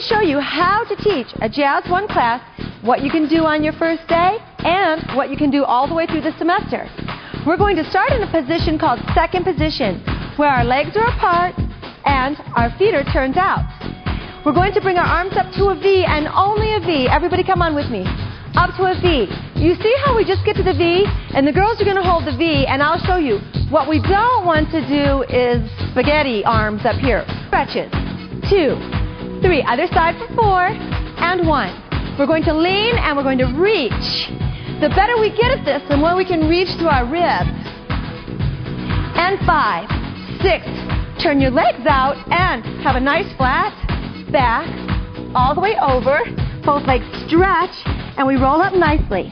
show you how to teach a Jazz 1 class, what you can do on your first day, and what you can do all the way through the semester. We're going to start in a position called second position, where our legs are apart and our feet are turned out. We're going to bring our arms up to a V and only a V. Everybody come on with me. Up to a V. You see how we just get to the V? And the girls are going to hold the V, and I'll show you. What we don't want to do is spaghetti arms up here. Stretches. 2, 3. Other side for 4 and 1. We're going to lean and we're going to reach. The better we get at this, the more we can reach through our ribs. And 5, 6. Turn your legs out and have a nice flat back all the way over. Both legs stretch and we roll up nicely.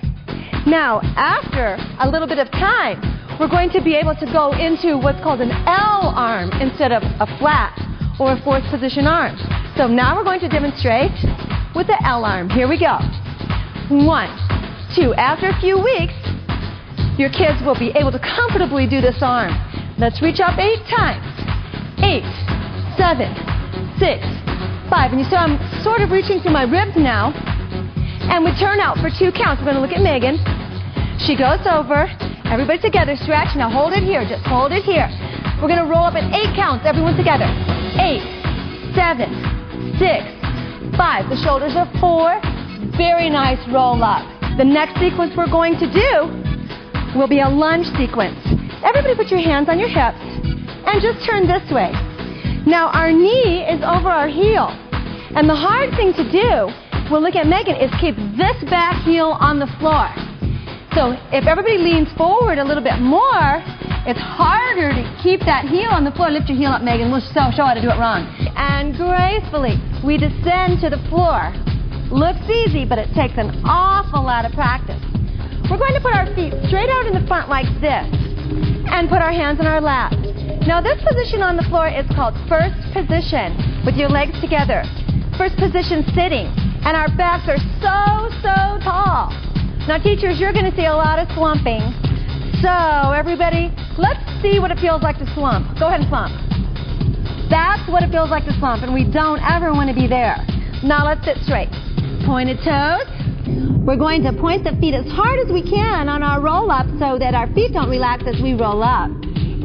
Now, after a little bit of time, we're going to be able to go into what's called an L arm instead of a flat or a fourth position arm. So now we're going to demonstrate with the L arm. Here we go. 1, 2. After a few weeks, your kids will be able to comfortably do this arm. Let's reach up 8 times. 8, 7, 6, 5. And you see I'm sort of reaching through my ribs now. And we turn out for 2 counts. We're going to look at Megan. She goes over. Everybody together. Stretch. Now hold it here. Just hold it here. We're going to roll up at 8 counts. Everyone together. 8, 7, 6, 5. The shoulders are 4. Very nice roll up. The next sequence we're going to do will be a lunge sequence. Everybody put your hands on your hips and just turn this way. Now our knee is over our heel. And the hard thing to do, we'll look at Megan, is keep this back heel on the floor. So if everybody leans forward a little bit more, it's harder to keep that heel on the floor. Lift your heel up, Megan. We'll show how to do it wrong. And gracefully, we descend to the floor. Looks easy, but it takes an awful lot of practice. We're going to put our feet straight out in the front like this and put our hands in our lap. Now this position on the floor is called first position, with your legs together. First position sitting, and our backs are so tall. Now teachers, you're going to see a lot of slumping. So everybody, let's see what it feels like to slump. Go ahead and slump. That's what it feels like to slump, and we don't ever want to be there. Now let's sit straight. Pointed toes. We're going to point the feet as hard as we can on our roll up so that our feet don't relax as we roll up.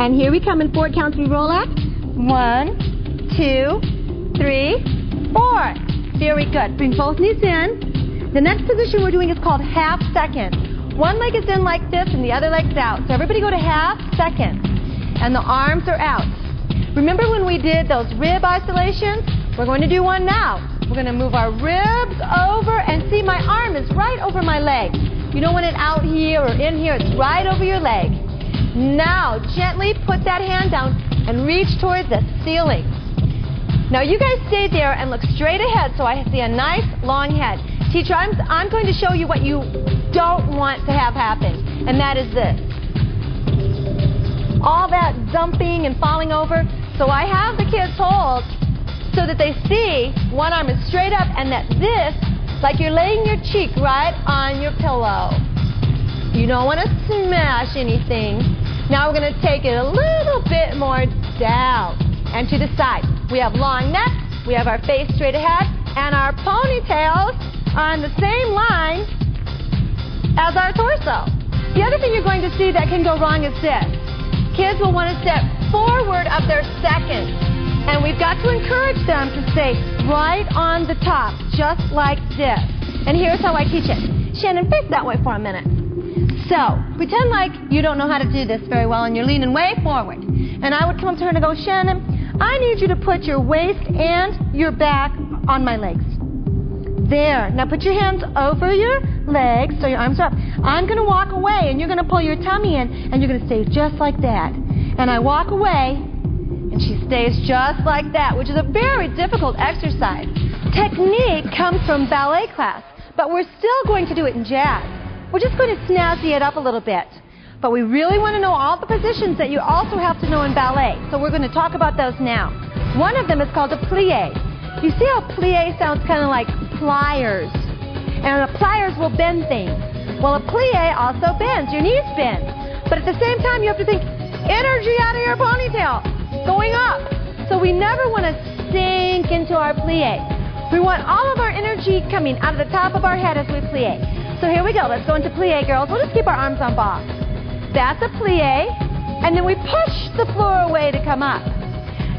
And here we come in 4 counts. We roll up. 1, 2, 3, 4. Very good. Bring both knees in. The next position we're doing is called half second. One leg is in like this and the other leg's out. So everybody go to half second. And the arms are out. Remember when we did those rib isolations? We're going to do one now. We're going to move our ribs over and see my arm is right over my leg. You don't want it out here or in here. It's right over your leg. Now gently put that hand down and reach towards the ceiling. Now you guys stay there and look straight ahead so I see a nice long head. Teacher, I'm going to show you what you don't want to have happen, and that is this. All that dumping and falling over. So I have the kids hold so that they see one arm is straight up and that this, like you're laying your cheek right on your pillow. You don't want to smash anything. Now we're going to take it a little bit more down and to the side. We have long necks, we have our face straight ahead, and our ponytails are on the same line as our torso. The other thing you're going to see that can go wrong is this. Kids will want to step forward of their second. And we've got to encourage them to stay right on the top, just like this. And here's how I teach it. Shannon, face that way for a minute. So, pretend like you don't know how to do this very well and you're leaning way forward. And I would come up to her and go, Shannon, I need you to put your waist and your back on my legs. There. Now put your hands over your legs so your arms are up. I'm going to walk away and you're going to pull your tummy in and you're going to stay just like that. And I walk away. And she stays just like that, which is a very difficult exercise. Technique comes from ballet class, but we're still going to do it in jazz. We're just going to snazzy it up a little bit. But we really want to know all the positions that you also have to know in ballet. So we're going to talk about those now. One of them is called a plie. You see how plie sounds kind of like pliers? And the pliers will bend things. Well, a plie also bends. Your knees bend. But at the same time, you have to think energy out of your ponytail. Going up. So we never want to sink into our plie. We want all of our energy coming out of the top of our head as we plie. So here we go. Let's go into plie, girls. We'll just keep our arms on ball. That's a plie. And then we push the floor away to come up.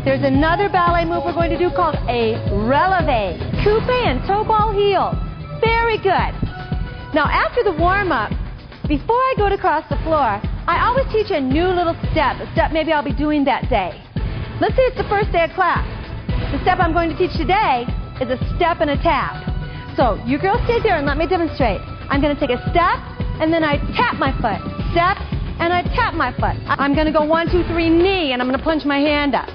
There's another ballet move we're going to do called a releve. Coupe and toe ball heel. Very good. Now after the warm-up, before I go to cross the floor, I always teach a new little step, a step maybe I'll be doing that day. Let's say it's the first day of class. The step I'm going to teach today is a step and a tap. So you girls stay there and let me demonstrate. I'm going to take a step and then I tap my foot. Step and I tap my foot. I'm going to go 1, 2, 3, knee, and I'm going to plunge my hand up.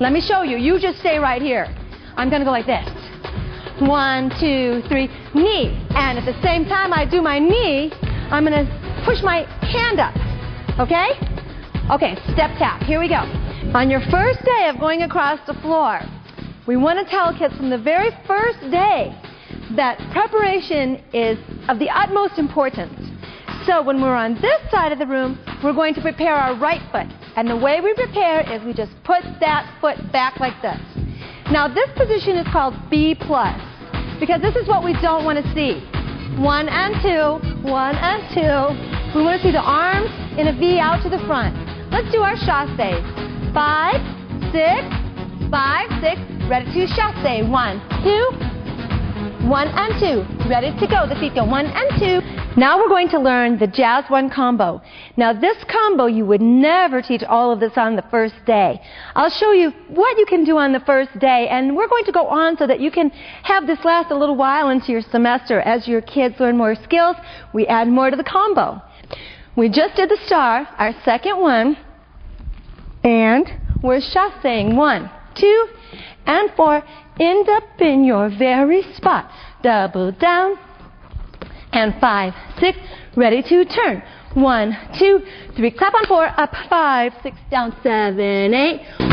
Let me show you. You just stay right here. I'm going to go like this. 1, 2, 3, knee. And at the same time I do my knee, I'm going to push my hand up. Okay? Okay, step tap. Here we go. On your first day of going across the floor, we want to tell kids from the very first day that preparation is of the utmost importance. So when we're on this side of the room, we're going to prepare our right foot. And the way we prepare is we just put that foot back like this. Now this position is called B+, because this is what we don't want to see. 1 and 2, 1 and 2. We want to see the arms in a V out to the front. Let's do our chassés. 5, 6, 5, 6. Ready to chassé. 1, 2, 1 and 2. Ready to go. The feet go 1 and 2. Now we're going to learn the Jazz 1 combo. Now this combo you would never teach all of this on the first day. I'll show you what you can do on the first day, and we're going to go on so that you can have this last a little while into your semester. As your kids learn more skills, we add more to the combo. We just did the star, our second one, and we're chasséing 1, 2, and 4. End up in your very spot. Double down. And 5, 6, ready to turn. 1, 2, 3, clap on 4, up 5, 6, down 7, 8.